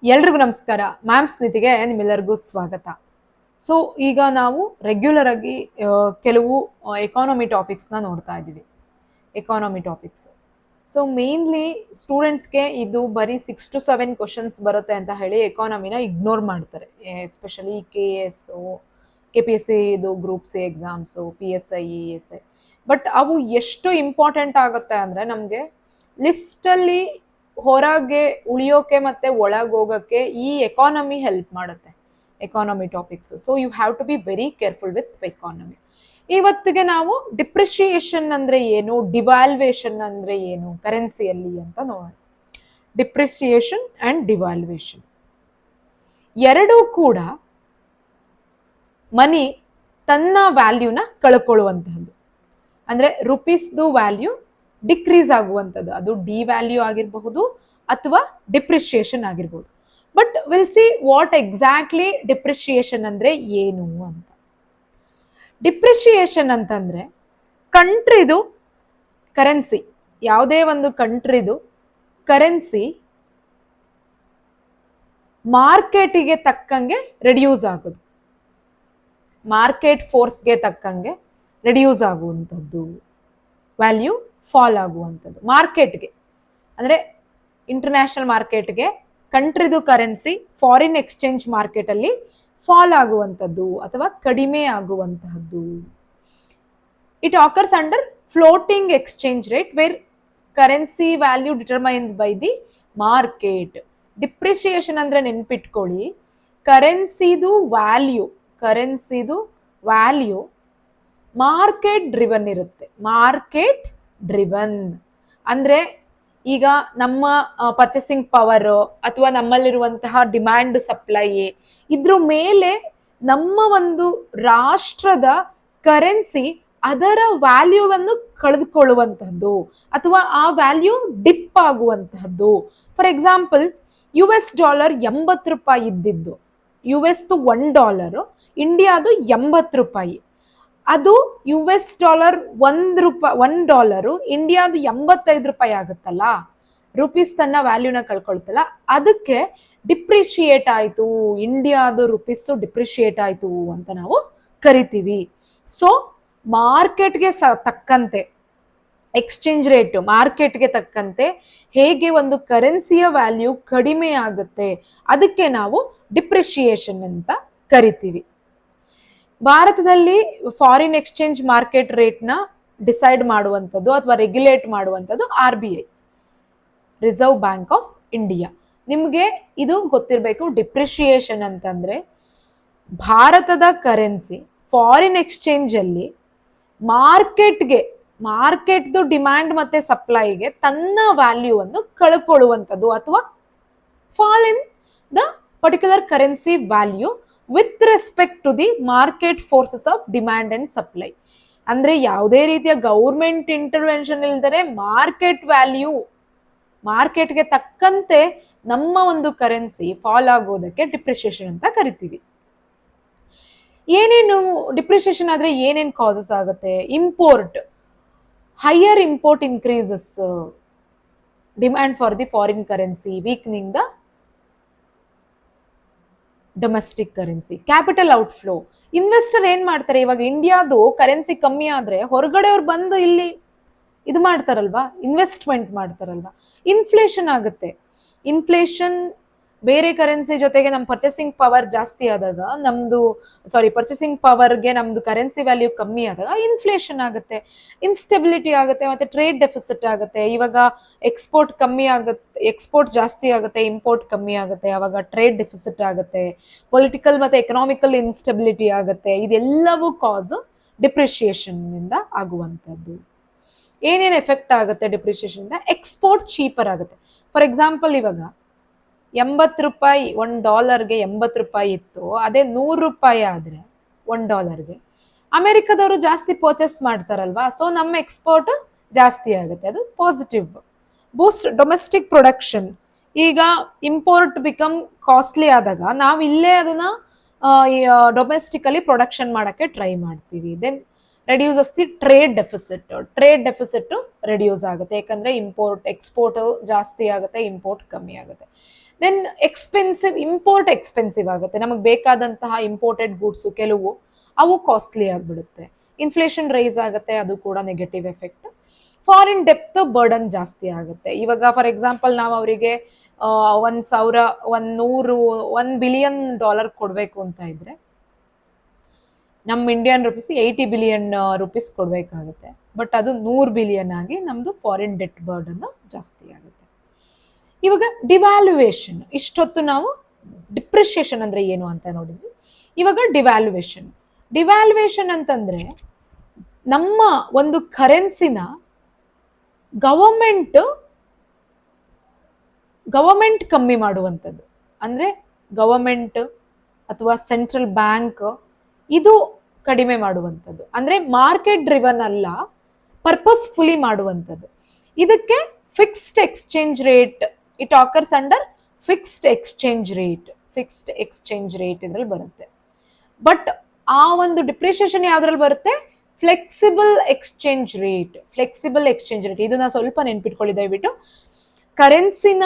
ಎಲ್ರಿಗೂ ನಮಸ್ಕಾರ. ಮ್ಯಾಮ್ ಸ್ನಿತಿಗೆ ನಿಮ್ಮೆಲ್ಲರಿಗೂ ಸ್ವಾಗತ. ಸೊ ಈಗ ನಾವು ರೆಗ್ಯುಲರ್ ಆಗಿ ಕೆಲವು ಎಕಾನಮಿ ಟಾಪಿಕ್ಸ್ನ ನೋಡ್ತಾ ಇದ್ದೀವಿ. Economy topics. ಸೊ ಮೇನ್ಲಿ ಸ್ಟೂಡೆಂಟ್ಸ್ಗೆ ಇದು ಬರೀ 6 to 7 ಕ್ವಶನ್ಸ್ ಬರುತ್ತೆ ಅಂತ ಹೇಳಿ ಎಕಾನಮಿನ ಇಗ್ನೋರ್ ಮಾಡ್ತಾರೆ. ಎಸ್ಪೆಷಲಿ KS, KPSC ಇದು group C exams, PSI, ESI. But ಅವು ಎಷ್ಟು ಇಂಪಾರ್ಟೆಂಟ್ ಆಗುತ್ತೆ ಅಂದರೆ ನಮಗೆ ಲಿಸ್ಟಲ್ಲಿ ಹೊರಗೆ ಉಳಿಯೋಕೆ ಮತ್ತೆ ಒಳಗೋಗಕ್ಕೆ ಈ ಎಕಾನಮಿ ಹೆಲ್ಪ್ ಮಾಡುತ್ತೆ. Economy topics. So you have to be very careful with economy. ಇವತ್ತಿಗೆ ನಾವು ಡಿಪ್ರಿಷಿಯೇಷನ್ ಅಂದ್ರೆ ಏನು, ಡಿವ್ಯಾಲ್ಯೂಯೇಷನ್ ಅಂದ್ರೆ ಏನು ಕರೆನ್ಸಿಯಲ್ಲಿ ಅಂತ ನೋಡೋಣ. ಡಿಪ್ರಿಸಿಯೇಷನ್ ಅಂಡ್ ಡಿವ್ಯಾಲ್ಯೂಯೇಷನ್ ಎರಡೂ ಕೂಡ ಮನಿ ತನ್ನ ವ್ಯಾಲ್ಯೂನ ಕಳ್ಕೊಳ್ಳುವಂತಹದ್ದು. ಅಂದ್ರೆ ರುಪೀಸ್ದು ವ್ಯಾಲ್ಯೂ ಡಿಕ್ರೀಸ್ ಆಗುವಂಥದ್ದು. ಅದು ಡಿವ್ಯಾಲ್ಯೂ ಆಗಿರಬಹುದು ಅಥವಾ ಡಿಪ್ರಿಷಿಯೇಷನ್ ಆಗಿರ್ಬೋದು. But will see what exactly depreciation ಅಂದ್ರೆ ಏನು ಅಂತ. ಡಿಪ್ರಿಷಿಯೇಷನ್ ಅಂತಂದ್ರೆ ಕಂಟ್ರಿದು ಕರೆನ್ಸಿ, ಯಾವುದೇ ಒಂದು ಕಂಟ್ರಿದು ಕರೆನ್ಸಿ ಮಾರ್ಕೆಟಿಗೆ ತಕ್ಕಂಗೆ ರೆಡ್ಯೂಸ್ ಆಗೋದು, ಮಾರ್ಕೆಟ್ ಫೋರ್ಸ್ಗೆ ತಕ್ಕಂಗೆ ರೆಡ್ಯೂಸ್ ಆಗುವಂಥದ್ದು, ವ್ಯಾಲ್ಯೂ ಫಾಲ್ ಆಗುವಂಥದ್ದು. ಮಾರ್ಕೆಟ್ಗೆ ಅಂದರೆ ಇಂಟರ್ನ್ಯಾಷನಲ್ ಮಾರ್ಕೆಟ್ಗೆ ಕಂಟ್ರಿದು ಕರೆನ್ಸಿ ಫಾರಿನ್ ಎಕ್ಸ್ಚೇಂಜ್ ಮಾರ್ಕೆಟಲ್ಲಿ ಫಾಲ್ ಆಗುವಂಥದ್ದು ಅಥವಾ ಕಡಿಮೆ ಆಗುವಂತಹದ್ದು. It occurs under floating exchange rate where currency value determined by the market. Depreciation ಅಂದ್ರೆ ನೆನ್ಪಿಟ್ಕೊಳ್ಳಿ, ಕರೆನ್ಸಿದು ವ್ಯಾಲ್ಯೂ ಮಾರ್ಕೆಟ್ ಡ್ರಿವನ್ ಇರುತ್ತೆ. ಮಾರ್ಕೆಟ್ ಡ್ರಿವನ್ ಅಂದ್ರೆ ಈಗ ನಮ್ಮ ಪರ್ಚೇಸಿಂಗ್ ಪವರ್ ಅಥವಾ ನಮ್ಮಲ್ಲಿರುವಂತಹ ಡಿಮ್ಯಾಂಡ್ ಸಪ್ಲೈ ಇದ್ರ ಮೇಲೆ ನಮ್ಮ ಒಂದು ರಾಷ್ಟ್ರದ ಕರೆನ್ಸಿ ಅದರ ವ್ಯಾಲ್ಯೂವನ್ನು ಕಳೆದುಕೊಳ್ಳುವಂತಹದ್ದು ಅಥವಾ ಆ ವ್ಯಾಲ್ಯೂ ಡಿಪ್ ಆಗುವಂತಹದ್ದು. ಫಾರ್ ಎಕ್ಸಾಂಪಲ್ US ಡಾಲರ್ 80 ರೂಪಾಯಿ ಇದ್ದಿದ್ದು, US $1, ಇಂಡಿಯಾದು 80 ರೂಪಾಯಿ. ಅದು US ಡಾಲರ್ $1, ಇಂಡಿಯಾದು 85 ರೂಪಾಯಿ ಆಗುತ್ತಲ್ಲ, ರುಪೀಸ್ ತನ್ನ ವ್ಯಾಲ್ಯೂನ ಕಳ್ಕೊಳ್ತಲ್ಲ, ಅದಕ್ಕೆ ಡಿಪ್ರಿಶಿಯೇಟ್ ಆಯ್ತು, ಇಂಡಿಯಾದು ರುಪೀಸ್ ಡಿಪ್ರಿಶಿಯೇಟ್ ಆಯ್ತು ಅಂತ ನಾವು ಕರಿತೀವಿ. ಸೊ ಮಾರ್ಕೆಟ್ಗೆ ತಕ್ಕಂತೆ ಎಕ್ಸ್ಚೇಂಜ್ ರೇಟ್ ಮಾರ್ಕೆಟ್ಗೆ ತಕ್ಕಂತೆ ಹೇಗೆ ಒಂದು ಕರೆನ್ಸಿಯ ವ್ಯಾಲ್ಯೂ ಕಡಿಮೆ ಆಗುತ್ತೆ ಅದಕ್ಕೆ ನಾವು ಡಿಪ್ರಿಶಿಯೇಷನ್ ಅಂತ ಕರಿತೀವಿ. ಭಾರತದಲ್ಲಿ ಫಾರಿನ್ ಎಕ್ಸ್ಚೇಂಜ್ ಮಾರ್ಕೆಟ್ ರೇಟ್ನ ಡಿಸೈಡ್ ಮಾಡುವಂಥದ್ದು ಅಥವಾ ರೆಗ್ಯುಲೇಟ್ ಮಾಡುವಂಥದ್ದು RBI, reserve bank of India. ನಿಮಗೆ ಇದು ಗೊತ್ತಿರಬೇಕು. ಡಿಪ್ರಿಶಿಯೇಷನ್ ಅಂತಂದ್ರೆ ಭಾರತದ ಕರೆನ್ಸಿ ಫಾರಿನ್ ಎಕ್ಸ್ಚೇಂಜ್ ಅಲ್ಲಿ ಮಾರ್ಕೆಟ್ದು ಡಿಮ್ಯಾಂಡ್ ಮತ್ತೆ ಸಪ್ಲೈಗೆ ತನ್ನ ವ್ಯಾಲ್ಯೂವನ್ನು ಕಳ್ಕೊಳ್ಳುವಂಥದ್ದು ಅಥವಾ fall in the particular currency value with respect to the market forces of demand and supply. ಅಂದ್ರೆ ಯಾವುದೇ ರೀತಿಯ ಗೌರ್ಮೆಂಟ್ ಇಂಟರ್ವೆನ್ಷನ್ ಇಲ್ದರೆ ಮಾರ್ಕೆಟ್ಗೆ ತಕ್ಕಂತೆ ನಮ್ಮ ಒಂದು ಕರೆನ್ಸಿ ಫಾಲ್ ಆಗೋದಕ್ಕೆ ಡಿಪ್ರಿಸಿಯೇಷನ್ ಅಂತ ಕರಿತೀವಿ. ಏನೇನು ಡಿಪ್ರಿಸಿಯೇಷನ್ ಆದ್ರೆ ಏನೇನು ಕಾಸಸ್ ಆಗುತ್ತೆ? Import, higher import increases demand for the foreign currency, weakening the domestic currency. Capital outflow, investor ಏನ್ ಮಾಡ್ತಾರೆ, ಇವಾಗ ಇಂಡಿಯಾದು ಕರೆನ್ಸಿ ಕಮ್ಮಿ ಆದ್ರೆ ಹೊರಗಡೆಯವ್ರು ಬಂದು ಇಲ್ಲಿ ಇದು ಮಾಡ್ತಾರಲ್ವಾ, ಇನ್ವೆಸ್ಟ್ಮೆಂಟ್ ಮಾಡ್ತಾರಲ್ವಾ. ಇನ್ಫ್ಲೇಷನ್ ಆಗುತ್ತೆ. ಇನ್ಫ್ಲೇಷನ್ ಬೇರೆ ಕರೆನ್ಸಿ ಜೊತೆಗೆ ನಮ್ಮ ಪರ್ಚೇಸಿಂಗ್ ಪವರ್ ಜಾಸ್ತಿ ಆದಾಗ ಪರ್ಚೇಸಿಂಗ್ ಪವರ್ಗೆ ನಮ್ದು ಕರೆನ್ಸಿ ವ್ಯಾಲ್ಯೂ ಕಮ್ಮಿ ಆದಾಗ ಇನ್ಫ್ಲೇಷನ್ ಆಗುತ್ತೆ, ಇನ್ಸ್ಟೆಬಿಲಿಟಿ ಆಗುತ್ತೆ, ಮತ್ತೆ ಟ್ರೇಡ್ ಡೆಫಿಸಿಟ್ ಆಗುತ್ತೆ. ಇವಾಗ ಎಕ್ಸ್ಪೋರ್ಟ್ ಜಾಸ್ತಿ ಆಗುತ್ತೆ, ಇಂಪೋರ್ಟ್ ಕಮ್ಮಿ ಆಗುತ್ತೆ, ಅವಾಗ ಟ್ರೇಡ್ ಡೆಫಿಸಿಟ್ ಆಗುತ್ತೆ, ಪೊಲಿಟಿಕಲ್ ಮತ್ತೆ ಎಕನಾಮಿಕಲ್ ಇನ್ಸ್ಟೆಬಿಲಿಟಿ ಆಗುತ್ತೆ. ಇದೆಲ್ಲವೂ ಕಾಸು ಡಿಪ್ರಿಸಿಯೇಷನ್ ಇಂದ ಆಗುವಂಥದ್ದು. ಏನೇನು ಎಫೆಕ್ಟ್ ಆಗುತ್ತೆ ಡಿಪ್ರಿಸಿಯೇಷನ್ ಇಂದ? ಎಕ್ಸ್ಪೋರ್ಟ್ ಚೀಪರ್ ಆಗುತ್ತೆ. ಫಾರ್ ಎಕ್ಸಾಂಪಲ್ ಇವಾಗ 80 ರೂಪಾಯಿ $1 80 ರೂಪಾಯಿ ಇತ್ತು, ಅದೇ 100 ರೂಪಾಯಿ ಆದ್ರೆ $1 ಅಮೆರಿಕದವರು ಜಾಸ್ತಿ ಪರ್ಚೇಸ್ ಮಾಡ್ತಾರಲ್ವಾ, ಸೊ ನಮ್ಮ ಎಕ್ಸ್ಪೋರ್ಟ್ ಜಾಸ್ತಿ ಆಗುತ್ತೆ. ಅದು ಪಾಸಿಟಿವ್. Boost domestic production. ಈಗ ಇಂಪೋರ್ಟ್ ಬಿಕಮ್ ಕಾಸ್ಟ್ಲಿ ಆದಾಗ ನಾವು ಇಲ್ಲೇ ಅದನ್ನ ಡೊಮೆಸ್ಟಿಕಲಿ ಪ್ರೊಡಕ್ಷನ್ ಮಾಡಕ್ಕೆ ಟ್ರೈ ಮಾಡ್ತೀವಿ. Then reduces the trade deficit reduce ಆಗುತ್ತೆ, ಯಾಕಂದ್ರೆ ಎಕ್ಸ್ಪೋರ್ಟ್ ಜಾಸ್ತಿ ಆಗುತ್ತೆ, ಇಂಪೋರ್ಟ್ ಕಮ್ಮಿ ಆಗುತ್ತೆ. ದೆನ್ ಇಂಪೋರ್ಟ್ ಎಕ್ಸ್ಪೆನ್ಸಿವ್ ಆಗುತ್ತೆ, ನಮಗೆ ಬೇಕಾದಂತಹ ಇಂಪೋರ್ಟೆಡ್ ಗೂಡ್ಸು ಕೆಲವು ಅವು ಕಾಸ್ಟ್ಲಿ ಆಗಿಬಿಡುತ್ತೆ. ಇನ್ಫ್ಲೇಷನ್ ರೈಸ್ ಆಗುತ್ತೆ, ಅದು ಕೂಡ negative effect. Foreign depth burden ಜಾಸ್ತಿ ಆಗುತ್ತೆ. ಇವಾಗ ಫಾರ್ ಎಕ್ಸಾಂಪಲ್ ನಾವು ಅವರಿಗೆ $1 ಬಿಲಿಯನ್ ಕೊಡಬೇಕು ಅಂತ ಇದ್ರೆ ನಮ್ಮ ಇಂಡಿಯನ್ ರುಪೀಸ್ $80 ಬಿಲಿಯನ್ ಕೊಡಬೇಕಾಗುತ್ತೆ. ಬಟ್ ಅದು 100 ಬಿಲಿಯನ್ ಆಗಿ ನಮ್ದು ಫಾರಿನ್ ಡೆಟ್ ಬರ್ಡನ್ ಜಾಸ್ತಿ ಆಗುತ್ತೆ. ಇವಾಗ ಡಿವ್ಯಾಲ್ಯೂಯೇಷನ್, ಇಷ್ಟೊತ್ತು ನಾವು ಡಿಪ್ರಿಷಿಯೇಷನ್ ಅಂದ್ರೆ ಏನು ಅಂತ ನೋಡಿದ್ವಿ. ಇವಾಗ ಡಿವ್ಯಾಲ್ಯೂಯೇಷನ್ ಅಂತಂದ್ರೆ ನಮ್ಮ ಒಂದು ಕರೆನ್ಸಿನ ಗವರ್ಮೆಂಟ್ ಕಮ್ಮಿ ಮಾಡುವಂಥದ್ದು. ಅಂದ್ರೆ ಗವರ್ಮೆಂಟ್ ಅಥವಾ ಸೆಂಟ್ರಲ್ ಬ್ಯಾಂಕ್ ಇದು ಕಡಿಮೆ ಮಾಡುವಂಥದ್ದು. ಅಂದ್ರೆ ಮಾರ್ಕೆಟ್ ಡ್ರಿವನ್ ಅಲ್ಲ, ಪರ್ಪಸ್ಫುಲಿ ಮಾಡುವಂಥದ್ದು. ಇದಕ್ಕೆ fixed exchange rate, it occurs under fixed exchange rate ಇದ್ರಲ್ಲಿ ಬರುತ್ತೆ. ಬಟ್ ಆ ಒಂದು ಡಿಪ್ರಿಷಿಯೇಷನ್ ಯಾವ್ದ್ರಲ್ಲಿ ಬರುತ್ತೆ? Flexible exchange rate. ಇದನ್ನ ಸ್ವಲ್ಪ ನೆನ್ಪಿಟ್ಕೊಳ್ಳಿ ದಯವಿಟ್ಟು. ಕರೆನ್ಸಿನ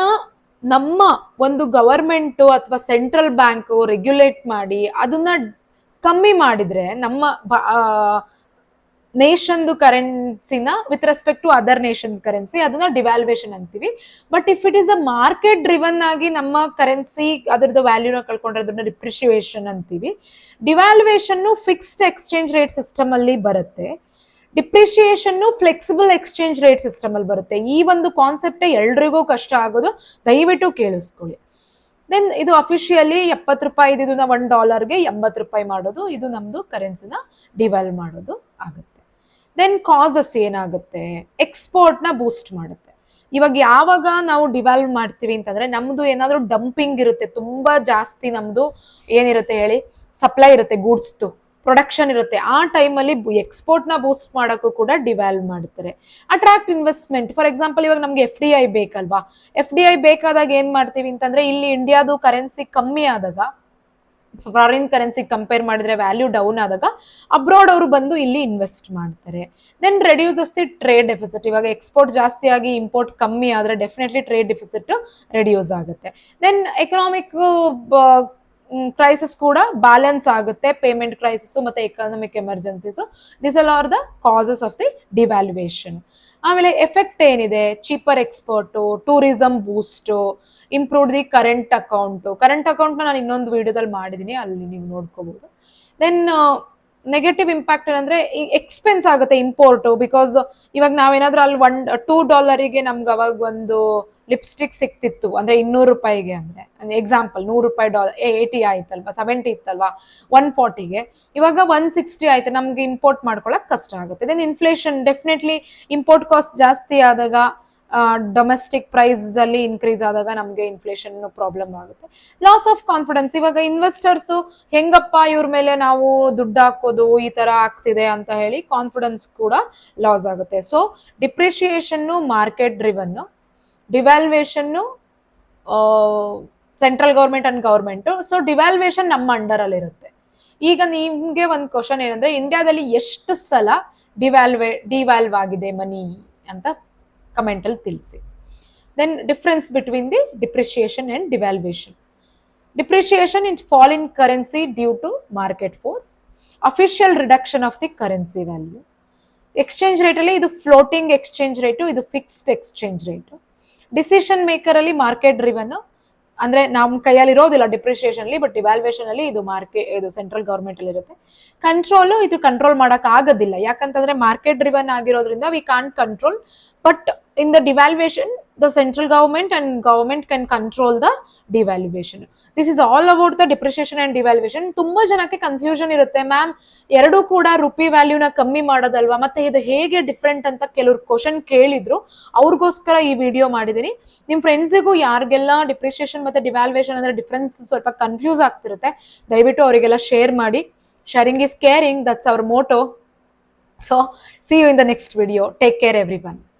ನಮ್ಮ ಒಂದು ಗವರ್ಮೆಂಟ್ ಅಥವಾ ಸೆಂಟ್ರಲ್ ಬ್ಯಾಂಕ್ ರೆಗ್ಯುಲೇಟ್ ಮಾಡಿ ಅದನ್ನ ಕಮ್ಮಿ ಮಾಡಿದ್ರೆ ನಮ್ಮ ನೇಷನ್ದು ಕರೆನ್ಸಿನ with respect to other nations currency, ಅದನ್ನ ಡಿವ್ಯಾಲ್ಯೂಯೇಷನ್ ಅಂತೀವಿ. But if it is a market driven ಆಗಿ ನಮ್ಮ ಕರೆನ್ಸಿ ಅದರದ್ದು ವ್ಯಾಲ್ಯೂನ ಕಳ್ಕೊಂಡ್ರೆ ಅದನ್ನ ಡಿಪ್ರಿಷಿಯೇಷನ್ ಅಂತೀವಿ. Devaluation fixed exchange rate system ಅಲ್ಲಿ ಬರುತ್ತೆ, depreciation flexible exchange rate system ಅಲ್ಲಿ ಬರುತ್ತೆ. ಈ ಒಂದು ಕಾನ್ಸೆಪ್ಟ್ ಎಲ್ರಿಗೂ ಕಷ್ಟ ಆಗೋದು, ದಯವಿಟ್ಟು ಕೇಳಿಸ್ಕೊಳ್ಳಿ. ದೆನ್ ಇದು ಅಫಿಷಿಯಲಿ $70 ಇದನ್ನ $1ಗೆ $80 ಮಾಡೋದು, ಇದು ನಮ್ದು ಕರೆನ್ಸಿನ ಡಿವ್ಯಾಲ್ಯೂ ಮಾಡೋದು ಆಗುತ್ತೆ. ದೆನ್ ಕಾಸಸ್ ಏನಾಗುತ್ತೆ? ಎಕ್ಸ್ಪೋರ್ಟ್ ನ ಬೂಸ್ಟ್ ಮಾಡುತ್ತೆ. ಇವಾಗ ಯಾವಾಗ ನಾವು ಡಿವ್ಯಾಲ್ಯೂ ಮಾಡ್ತೀವಿ ಅಂತಂದ್ರೆ ನಮ್ದು ಏನಾದ್ರೂ ಡಂಪಿಂಗ್ ಇರುತ್ತೆ, ತುಂಬಾ ಜಾಸ್ತಿ ನಮ್ದು ಏನಿರುತ್ತೆ ಹೇಳಿ, ಸಪ್ಲೈ ಇರುತ್ತೆ, ಗೂಡ್ಸ್ದು ಪ್ರೊಡಕ್ಷನ್ ಇರುತ್ತೆ. ಆ ಟೈಮಲ್ಲಿ ಎಕ್ಸ್ಪೋರ್ಟ್ ನ ಬೂಸ್ಟ್ ಮಾಡೋಕ್ಕೂ ಕೂಡ ಡಿವ್ಯಾಲ್ಯೂ ಮಾಡ್ತಾರೆ. Attract investment. ಫಾರ್ ಎಕ್ಸಾಂಪಲ್ ಇವಾಗ ನಮ್ಗೆ FDI ಬೇಕಲ್ವಾ, FDI ಬೇಕಾದಾಗ ಏನ್ ಮಾಡ್ತೀವಿ ಅಂತಂದ್ರೆ ಇಲ್ಲಿ ಇಂಡಿಯಾದು ಕರೆನ್ಸಿ ಕಮ್ಮಿ ಆದಾಗ, ಫಾರಿನ್ ಕರೆನ್ಸಿ ಕಂಪೇರ್ ಮಾಡಿದ್ರೆ ವ್ಯಾಲ್ಯೂ ಡೌನ್ ಆದಾಗ ಅಬ್ರಾಡ್ ಅವರು ಬಂದು ಇಲ್ಲಿ ಇನ್ವೆಸ್ಟ್ ಮಾಡ್ತಾರೆ. Then reduces the trade deficit. ಇವಾಗ ಎಕ್ಸ್ಪೋರ್ಟ್ ಜಾಸ್ತಿ ಆಗಿ ಇಂಪೋರ್ಟ್ ಕಮ್ಮಿ ಆದ್ರೆ ಡೆಫಿನೆಟ್ಲಿ ಟ್ರೇಡ್ ಡೆಫಿಸಿಟ್ ರೆಡ್ಯೂಸ್ ಆಗುತ್ತೆ. ದೆನ್ ಎಕನಾಮಿಕ್ ಕ್ರೈಸಿಸ್ ಕೂಡ ಬ್ಯಾಲೆನ್ಸ್ ಆಗುತ್ತೆ, ಪೇಮೆಂಟ್ ಕ್ರೈಸಿಸ್ ಮತ್ತೆ economic emergencies. This are the causes of the devaluation. ಆಮೇಲೆ ಎಫೆಕ್ಟ್ ಏನಿದೆ? Cheaper export, tourism boost, improve the current account ನಾನು ಇನ್ನೊಂದು ವಿಡಿಯೋದಲ್ಲಿ ಮಾಡಿದೀನಿ, ಅಲ್ಲಿ ನೀವು ನೋಡ್ಕೋಬಹುದು. ದೆನ್ ನೆಗೆಟಿವ್ ಇಂಪ್ಯಾಕ್ಟ್ ಏನಂದ್ರೆ ಎಕ್ಸ್ಪೆನ್ಸ್ ಆಗುತ್ತೆ ಇಂಪೋರ್ಟ್. ಬಿಕಾಸ್ ಇವಾಗ ನಾವೇನಾದ್ರೂ ಅಲ್ಲಿ $2 ನಮ್ಗೆ ಅವಾಗ ಒಂದು ಲಿಪ್ಸ್ಟಿಕ್ ಸಿಕ್ತಿತ್ತು ಅಂದ್ರೆ $200 ಅಂದ್ರೆ ಎಕ್ಸಾಂಪಲ್ $100 $80 ಆಯ್ತಲ್ವಾ, $70 ಇತ್ತಲ್ವಾ 140ಗೆ, ಇವಾಗ 160 ಆಯ್ತು. ನಮ್ಗೆ ಇಂಪೋರ್ಟ್ ಮಾಡ್ಕೊಳಕ್ ಕಷ್ಟ ಆಗುತ್ತೆ. Then inflation, definitely import cost ಜಾಸ್ತಿ ಆದಾಗ, ಡೊಮೆಸ್ಟಿಕ್ ಪ್ರೈಸ್ ಅಲ್ಲಿ ಇನ್ಕ್ರೀಸ್ ಆದಾಗ ನಮ್ಗೆ ಇನ್ಫ್ಲೇಷನ್ ಪ್ರಾಬ್ಲಮ್ ಆಗುತ್ತೆ. Loss of confidence. ಇವಾಗ ಇನ್ವೆಸ್ಟರ್ಸ್ ಹೆಂಗಪ್ಪ ಇವ್ರ ಮೇಲೆ ನಾವು ದುಡ್ಡು ಹಾಕೋದು, ಈ ತರ ಆಗ್ತಿದೆ ಅಂತ ಹೇಳಿ ಕಾನ್ಫಿಡೆನ್ಸ್ ಕೂಡ ಲಾಸ್ ಆಗುತ್ತೆ. So depreciation market driven, devaluation central government and government. So devaluation ನಮ್ಮ ಅಂಡರ್ ಅಲ್ಲಿ ಇರುತ್ತೆ. ಈಗ ನಿಮ್ಗೆ ಒಂದು ಕ್ವಶನ್ ಏನಂದ್ರೆ, ಇಂಡಿಯಾದಲ್ಲಿ ಎಷ್ಟು ಸಲ ಡಿವ್ಯಾಲ್ವ್ ಆಗಿದೆ ಮನಿ ಅಂತ ಕಮೆಂಟ್ ಅಲ್ಲಿ ತಿಳಿಸಿ. Then difference between the depreciation and devaluation. Depreciation in fall in currency due to market force, official reduction of the currency value. Exchange rate ಅಲ್ಲಿ ಇದು ಫ್ಲೋಟಿಂಗ್ ಎಕ್ಸ್ಚೇಂಜ್ ರೇಟು, ಇದು fixed exchange rate. Decision maker ಅಲ್ಲಿ market driven, ಅಂದ್ರೆ ನಮ್ಮ ಕೈಯಲ್ಲಿ ಇರೋದಿಲ್ಲ depreciation ಅಲ್ಲಿ, but devaluation ಅಲ್ಲಿ ಇದು ಸೆಂಟ್ರಲ್ ಗವರ್ಮೆಂಟ್ ಅಲ್ಲಿ ಇರುತ್ತೆ. ಕಂಟ್ರೋಲ್, ಇದು ಕಂಟ್ರೋಲ್ ಮಾಡಕ್ ಆಗೋದಿಲ್ಲ, ಯಾಕಂತಂದ್ರೆ ಮಾರ್ಕೆಟ್ ಡ್ರಿವನ್ ಆಗಿರೋದ್ರಿಂದ we can't control. But in the devaluation the central government and government can control the devaluation. This is all about the depreciation and devaluation. ತುಂಬಾ ಜನಕ್ಕೆ ಕನ್ಫ್ಯೂಷನ್ ಇರುತ್ತೆ, ಮ್ಯಾಮ್ ಎರಡೂ ಕೂಡ ರುಪಿ ವ್ಯಾಲ್ಯೂನ ಕಮ್ಮಿ ಮಾಡೋದಲ್ವಾ, ಮತ್ತೆ ಇದು ಹೇಗೆ ಡಿಫ್ರೆಂಟ್ ಅಂತ ಕೆಲವ್ರು ಕ್ವಶನ್ ಕೇಳಿದ್ರು, ಅವ್ರಿಗೋಸ್ಕರ ಈ ವಿಡಿಯೋ ಮಾಡಿದೀನಿ. ನಿಮ್ ಫ್ರೆಂಡ್ಸಿಗೂ ಯಾರಿಗೆಲ್ಲ ಡಿಪ್ರಿಷಿಯೇಷನ್ ಮತ್ತೆ ಡಿವ್ಯಾಲ್ಯೂಯೇಷನ್ ಅಂದ್ರೆ ಡಿಫ್ರೆನ್ಸ್ ಸ್ವಲ್ಪ ಕನ್ಫ್ಯೂಸ್ ಆಗ್ತಿರುತ್ತೆ, ದಯವಿಟ್ಟು ಅವರಿಗೆಲ್ಲ ಶೇರ್ ಮಾಡಿ. Sharing is caring, that's our motto. So see you in the next video. Take care everyone.